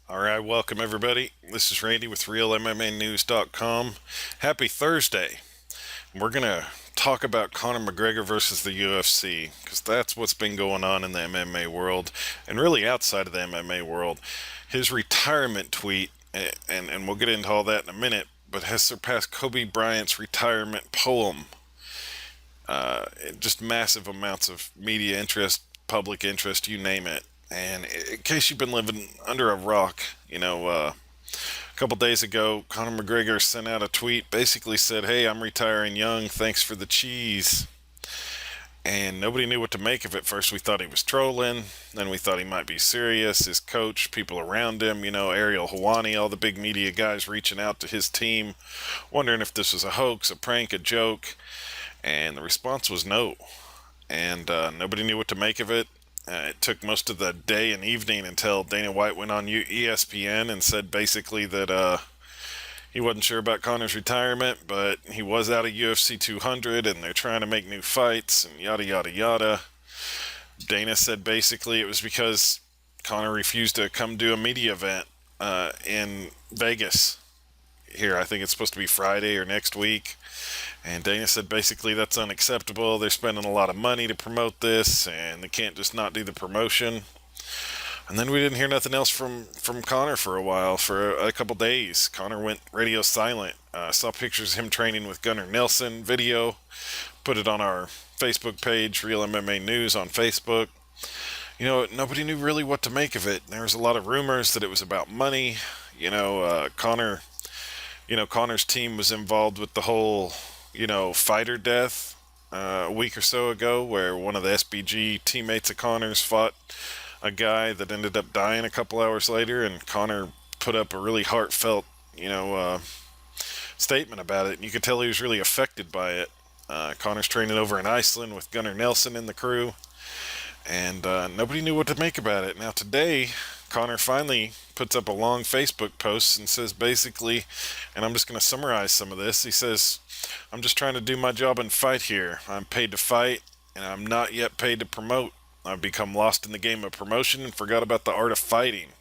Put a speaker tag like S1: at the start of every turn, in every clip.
S1: All right, welcome everybody. This is Randy with RealMMANews.com. Happy Thursday. We're going to talk about Conor McGregor versus the UFC because that's what's been going on in the MMA world and really outside of the MMA world. His retirement tweet, and we'll get into all that in a minute, but has surpassed Kobe Bryant's retirement poem. Just massive amounts of media interest, public interest, you name it. And in case you've been living under a rock, a couple days ago, Conor McGregor sent out a tweet, basically said, "Hey, I'm retiring young. Thanks for the cheese." And nobody knew what to make of it. First, we thought he was trolling. Then we thought he might be serious. His coach, people around him, Ariel Helwani, all the big media guys reaching out to his team, wondering if this was a hoax, a prank, a joke. And the response was no. And nobody knew what to make of it. It took most of the day and evening until Dana White went on ESPN and said basically that he wasn't sure about Conor's retirement, but he was out of UFC 200 and they're trying to make new fights and yada yada yada. Dana said basically it was because Conor refused to come do a media event in Vegas. Here, I think it's supposed to be Friday or next week. And Dana said basically that's unacceptable. They're spending a lot of money to promote this, and they can't just not do the promotion. And then we didn't hear nothing else from Conor for a while, for a couple days. Conor went radio silent. Saw pictures of him training with Gunnar Nelson, video, put it on our Facebook page, Real MMA News on Facebook. Nobody knew really what to make of it. There was a lot of rumors that it was about money. Conor's team was involved with the whole, fighter death a week or so ago, where one of the SBG teammates of Conor's fought a guy that ended up dying a couple hours later, and Conor put up a really heartfelt, statement about it, and you could tell he was really affected by it. Conor's training over in Iceland with Gunnar Nelson in the crew, and nobody knew what to make about it. Now today, Conor finally puts up a long Facebook post and says basically, and I'm just going to summarize some of this, he says, "I'm just trying to do my job and fight here. I'm paid to fight, and I'm not yet paid to promote. I've become lost in the game of promotion and forgot about the art of fighting.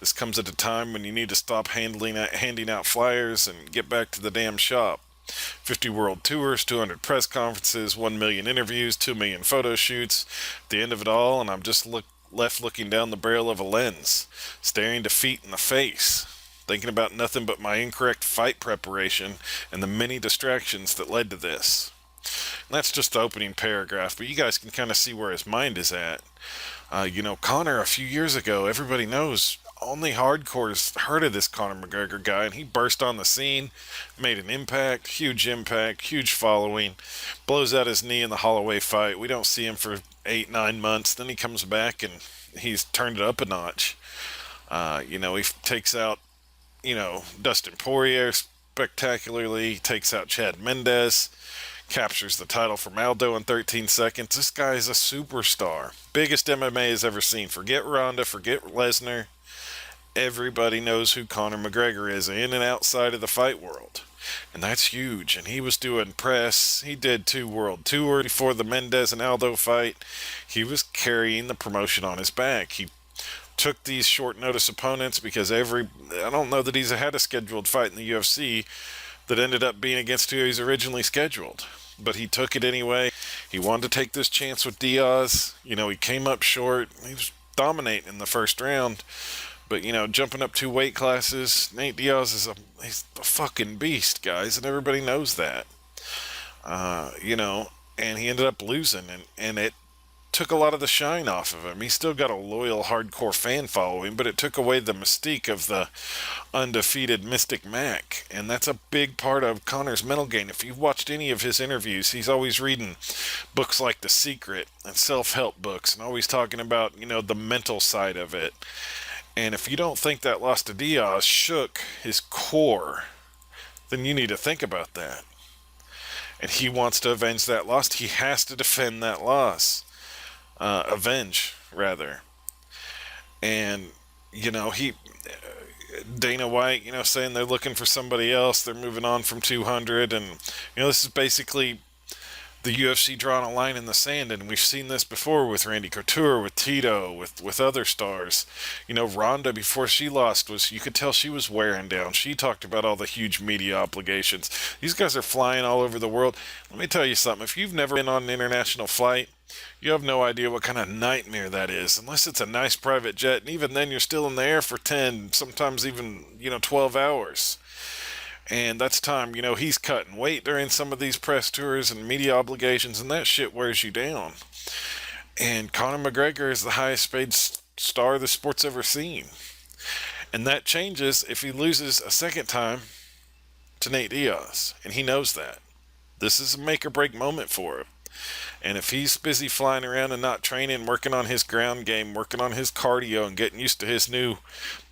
S1: This comes at a time when you need to stop handing out flyers and get back to the damn shop. 50 world tours, 200 press conferences, 1 million interviews, 2 million photo shoots. At the end of it all, and I'm just left looking down the barrel of a lens, staring defeat in the face, thinking about nothing but my incorrect fight preparation and the many distractions that led to this." And that's just the opening paragraph, but you guys can kind of see where his mind is at. Conor, a few years ago, everybody knows, only hardcore's heard of this Conor McGregor guy, and he burst on the scene, made an impact, huge following, blows out his knee in the Holloway fight. We don't see him for 8-9 months. Then he comes back and he's turned it up a notch. He takes out, Dustin Poirier spectacularly, takes out Chad Mendez, captures the title from Aldo in 13 seconds. This guy is a superstar. Biggest MMA has ever seen. Forget Ronda, forget Lesnar. Everybody knows who Conor McGregor is in and outside of the fight world. And that's huge. And he was doing press. He did 2 world tours before the Mendez and Aldo fight. He was carrying the promotion on his back. He took these short notice opponents because I don't know that he's had a scheduled fight in the UFC that ended up being against who he's originally scheduled. But he took it anyway. He wanted to take this chance with Diaz. He came up short. He was dominating in the first round. But, jumping up 2 weight classes, Nate Diaz he's a fucking beast, guys, and everybody knows that. And he ended up losing, and it took a lot of the shine off of him. He's still got a loyal, hardcore fan following, but it took away the mystique of the undefeated Mystic Mac, and that's a big part of Conor's mental game. If you've watched any of his interviews, he's always reading books like The Secret and self-help books, and always talking about, the mental side of it. And if you don't think that loss to Diaz shook his core, then you need to think about that. And he wants to avenge that loss. He has to defend that loss. Avenge, rather. And, Dana White, saying they're looking for somebody else. They're moving on from 200. And, this is basically the UFC drawing a line in the sand, and we've seen this before with Randy Couture, with Tito, with other stars. You know, Ronda before she lost was, you could tell she was wearing down. She talked about all the huge media obligations. These guys are flying all over the world. Let me tell you something. If you've never been on an international flight, you have no idea what kind of nightmare that is, unless it's a nice private jet, and even then you're still in the air for 10, sometimes even, 12 hours. And that's time, he's cutting weight during some of these press tours and media obligations, and that shit wears you down. And Conor McGregor is the highest paid star the sport's ever seen. And that changes if he loses a second time to Nate Diaz. And he knows that. This is a make or break moment for him. And if he's busy flying around and not training, working on his ground game, working on his cardio, and getting used to his new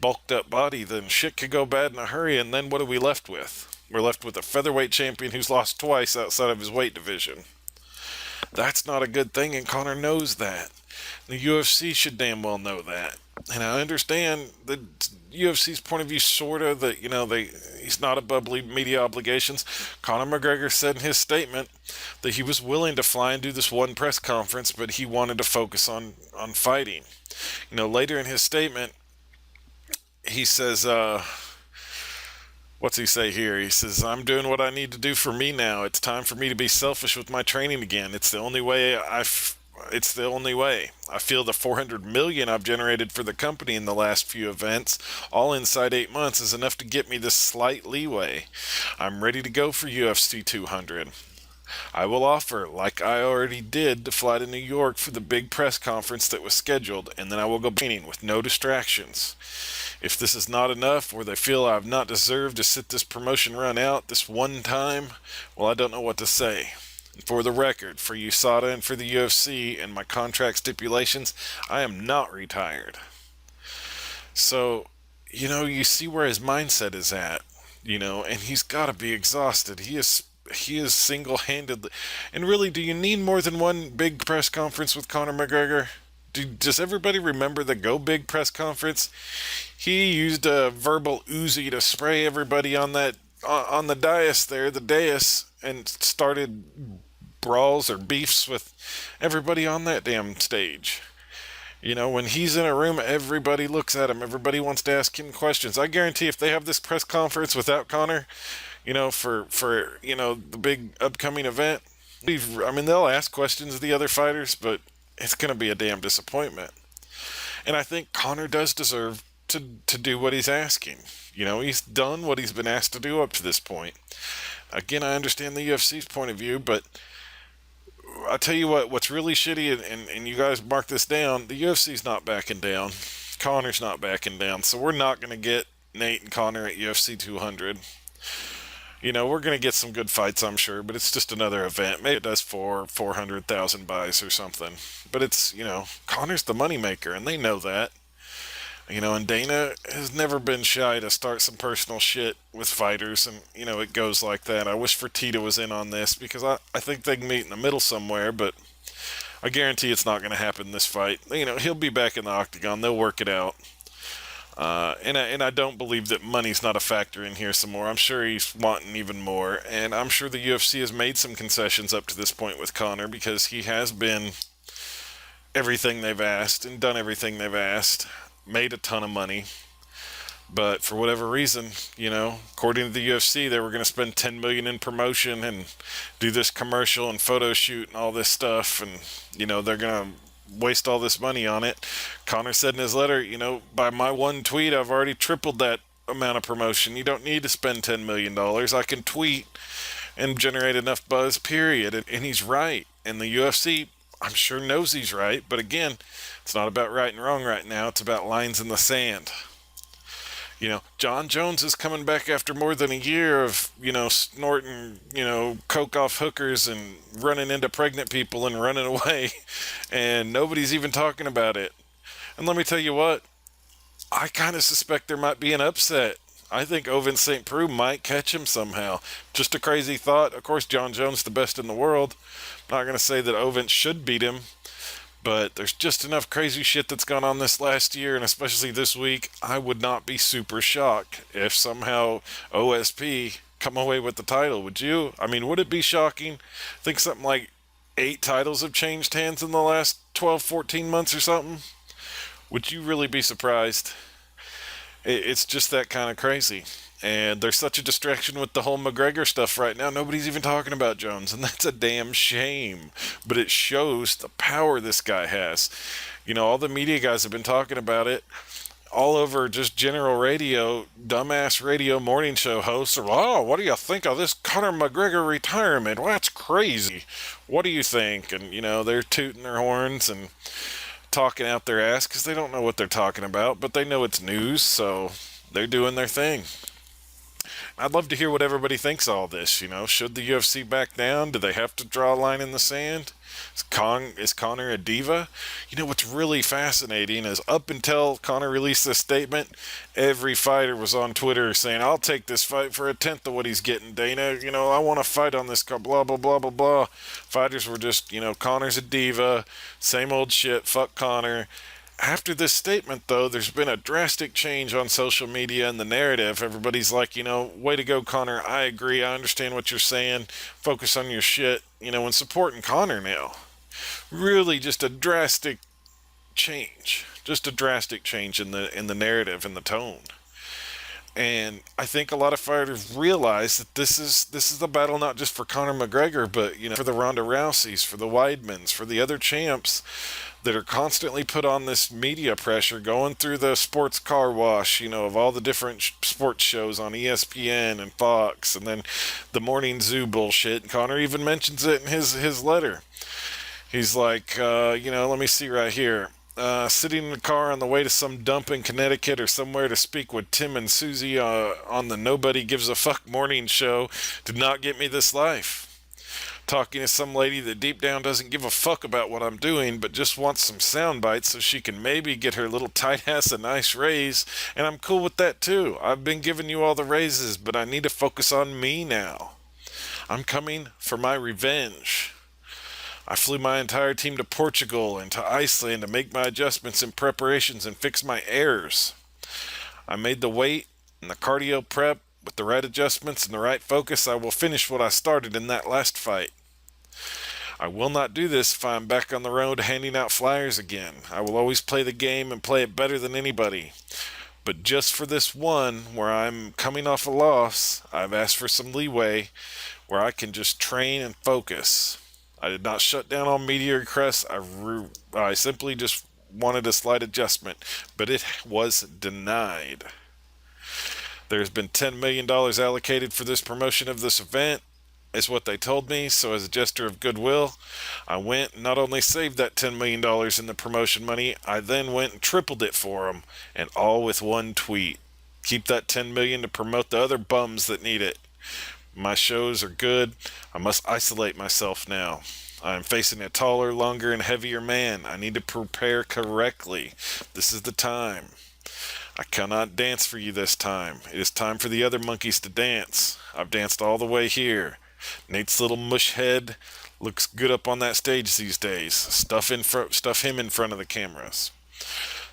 S1: bulked up body, then shit could go bad in a hurry. And then what are we left with? We're left with a featherweight champion who's lost twice outside of his weight division. That's not a good thing, and Conor knows that. The UFC should damn well know that. And I understand the UFC's point of view, sort of, that, he's not above media obligations. Conor McGregor said in his statement that he was willing to fly and do this one press conference, but he wanted to focus on fighting. Later in his statement, he says, what's he say here? He says, I'm doing what I need to do for me now. It's time for me to be selfish with my training again. It's the only way I feel the 400 million I've generated for the company in the last few events, all inside 8 months, is enough to get me this slight leeway. I'm ready to go for UFC 200. I will offer, like I already did, to fly to New York for the big press conference that was scheduled, and then I will go training with no distractions. If this is not enough, or they feel I've not deserved to sit this promotion run out this one time, well, I don't know what to say. For the record, for USADA and for the UFC and my contract stipulations, I am not retired. So, you see where his mindset is at, and he's got to be exhausted. He is single-handedly. And really, do you need more than one big press conference with Conor McGregor? Does everybody remember the Go Big press conference? He used a verbal Uzi to spray everybody on the dais, and started brawls or beefs with everybody on that damn stage. When he's in a room, everybody looks at him. Everybody wants to ask him questions. I guarantee if they have this press conference without Conor, for the big upcoming event, they'll ask questions of the other fighters, but it's going to be a damn disappointment. And I think Conor does deserve to do what he's asking. He's done what he's been asked to do up to this point. Again, I understand the UFC's point of view, but I'll tell you what's really shitty, and you guys mark this down, the UFC's not backing down. Conor's not backing down. So we're not going to get Nate and Conor at UFC 200. We're going to get some good fights, I'm sure, but it's just another event. Maybe it does 400,000 buys or something. But it's, Conor's the moneymaker, and they know that. And Dana has never been shy to start some personal shit with fighters, and, it goes like that. I wish Fertitta was in on this, because I think they can meet in the middle somewhere, but I guarantee it's not going to happen this fight. He'll be back in the octagon. They'll work it out. And I don't believe that money's not a factor in here some more. I'm sure he's wanting even more, and I'm sure the UFC has made some concessions up to this point with Conor, because he has been everything they've asked and done everything they've asked. Made a ton of money, but for whatever reason, according to the UFC, they were going to spend $10 million in promotion and do this commercial and photo shoot and all this stuff, and they're going to waste all this money on it. Conor said in his letter, by my one tweet, I've already tripled that amount of promotion. You don't need to spend $10 million. I can tweet and generate enough buzz, period. And he's right. And the UFC, I'm sure, knows he's right, but again, it's not about right and wrong right now. It's about lines in the sand. John Jones is coming back after more than a year of, snorting, coke off hookers and running into pregnant people and running away, and nobody's even talking about it. And let me tell you what, I kind of suspect there might be an upset. I think Ovin St. Preux might catch him somehow. Just a crazy thought. Of course, John Jones the best in the world. I'm not going to say that Ovin should beat him, but there's just enough crazy shit that's gone on this last year, and especially this week. I would not be super shocked if somehow OSP come away with the title. Would you? Would it be shocking? I think something like 8 titles have changed hands in the last 12, 14 months or something. Would you really be surprised? It's just that kind of crazy. And there's such a distraction with the whole McGregor stuff right now. Nobody's even talking about Jones, and that's a damn shame. But it shows the power this guy has. All the media guys have been talking about it all over just general radio, dumbass radio morning show hosts are, oh, what do you think of this Conor McGregor retirement? Well, that's crazy. What do you think? And, they're tooting their horns and talking out their ass because they don't know what they're talking about, but they know it's news, so they're doing their thing. I'd love to hear what everybody thinks of all this. Should the UFC back down? Do they have to draw a line in the sand? Is Conor a diva? What's really fascinating is up until Conor released this statement, every fighter was on Twitter saying, I'll take this fight for a tenth of what he's getting, Dana. I want to fight on this, blah, blah, blah, blah, blah. Fighters were just, Conor's a diva, same old shit, fuck Conor. After this statement, though, there's been a drastic change on social media and the narrative. Everybody's like, way to go, Conor. I agree. I understand what you're saying. Focus on your shit, and supporting Conor now. Really just a drastic change. Just a drastic change in the narrative and the tone. And I think a lot of fighters realize that this is the battle not just for Conor McGregor, but for the Ronda Rouseys, for the Weidmans, for the other champs that are constantly put on this media pressure, going through the sports car wash, of all the different sports shows on ESPN and Fox, and then the morning zoo bullshit. And Conor even mentions it in his letter. He's like, let me see right here. Sitting in the car on the way to some dump in Connecticut or somewhere to speak with Tim and Susie on the Nobody Gives a Fuck morning show did not get me this life. Talking to some lady that deep down doesn't give a fuck about what I'm doing, but just wants some sound bites so she can maybe get her little tight ass a nice raise, and I'm cool with that too. I've been giving you all the raises, but I need to focus on me now. I'm coming for my revenge. I flew my entire team to Portugal and to Iceland to make my adjustments and preparations and fix my errors. I made the weight and the cardio prep. With the right adjustments and the right focus, I will finish what I started in that last fight. I will not do this if I'm back on the road handing out flyers again. I will always play the game and play it better than anybody. But just for this one, where I'm coming off a loss, I've asked for some leeway where I can just train and focus. I did not shut down all media requests. I simply just wanted a slight adjustment, but it was denied. There's been $10 million allocated for this promotion of this event, is what they told me. So as a gesture of goodwill, I went and not only saved that $10 million in the promotion money, I then went and tripled it for them, and all with one tweet. Keep that $10 million to promote the other bums that need it. My shows are good. I must isolate myself now. I am facing a taller, longer, and heavier man. I need to prepare correctly. This is the time. I cannot dance for you this time. It is time for the other monkeys to dance. I've danced all the way here. Nate's little mush head looks good up on that stage these days. Stuff him in front of the cameras.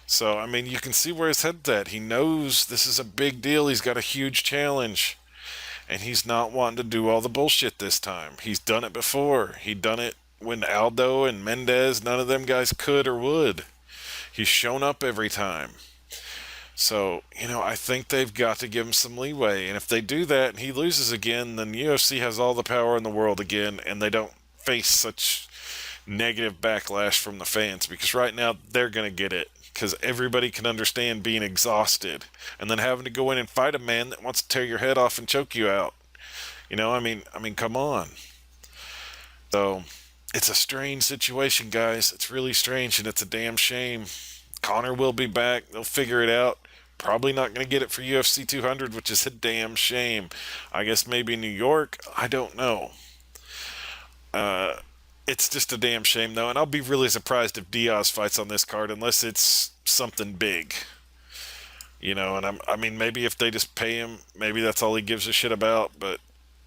S1: So, you can see where his head's at. He knows this is a big deal. He's got a huge challenge. And he's not wanting to do all the bullshit this time. He's done it before. He done it when Aldo and Mendez, none of them guys could or would. He's shown up every time. So, I think they've got to give him some leeway. And if they do that and he loses again, then UFC has all the power in the world again, and they don't face such negative backlash from the fans. Because right now, they're going to get it. Because everybody can understand being exhausted and then having to go in and fight a man that wants to tear your head off and choke you out. Come on. So, it's a strange situation, guys. It's really strange, and it's a damn shame. Conor will be back. They'll figure it out. Probably not going to get it for UFC 200, which is a damn shame. I guess maybe New York. I don't know. It's just a damn shame, though, and I'll be really surprised if Diaz fights on this card unless it's something big. And maybe if they just pay him, maybe that's all he gives a shit about. But,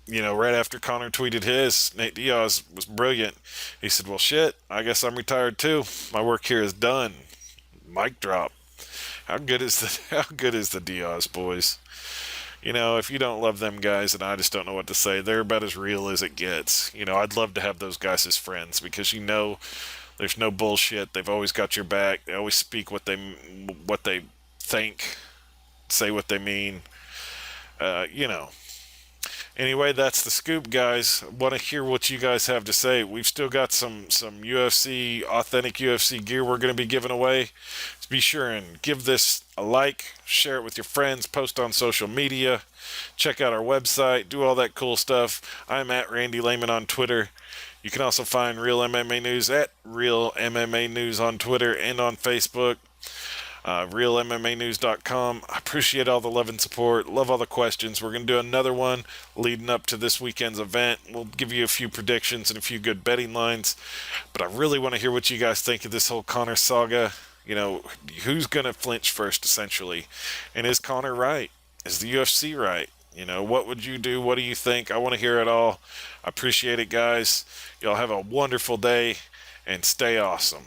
S1: right after Conor tweeted his, Nate Diaz was brilliant. He said, well, shit, I guess I'm retired too. My work here is done. Mic drop. How good is the Diaz boys? If you don't love them guys, then I just don't know what to say. They're about as real as it gets. I'd love to have those guys as friends because there's no bullshit. They've always got your back. They always speak what they think, say what they mean. Uh, you know. Anyway, that's the scoop, guys. Want to hear what you guys have to say. We've still got some UFC, authentic UFC gear we're going to be giving away. So be sure and give this a like, share it with your friends, post on social media, check out our website, do all that cool stuff. I'm at Randy Lehman on Twitter. You can also find Real MMA News at Real MMA News on Twitter and on Facebook. RealMMAnews.com. I appreciate all the love and support. Love all the questions. We're going to do another one leading up to this weekend's event. We'll give you a few predictions and a few good betting lines. But I really want to hear what you guys think of this whole Conor saga. Who's going to flinch first, essentially? And is Conor right? Is the UFC right? What would you do? What do you think? I want to hear it all. I appreciate it, guys. Y'all have a wonderful day and stay awesome.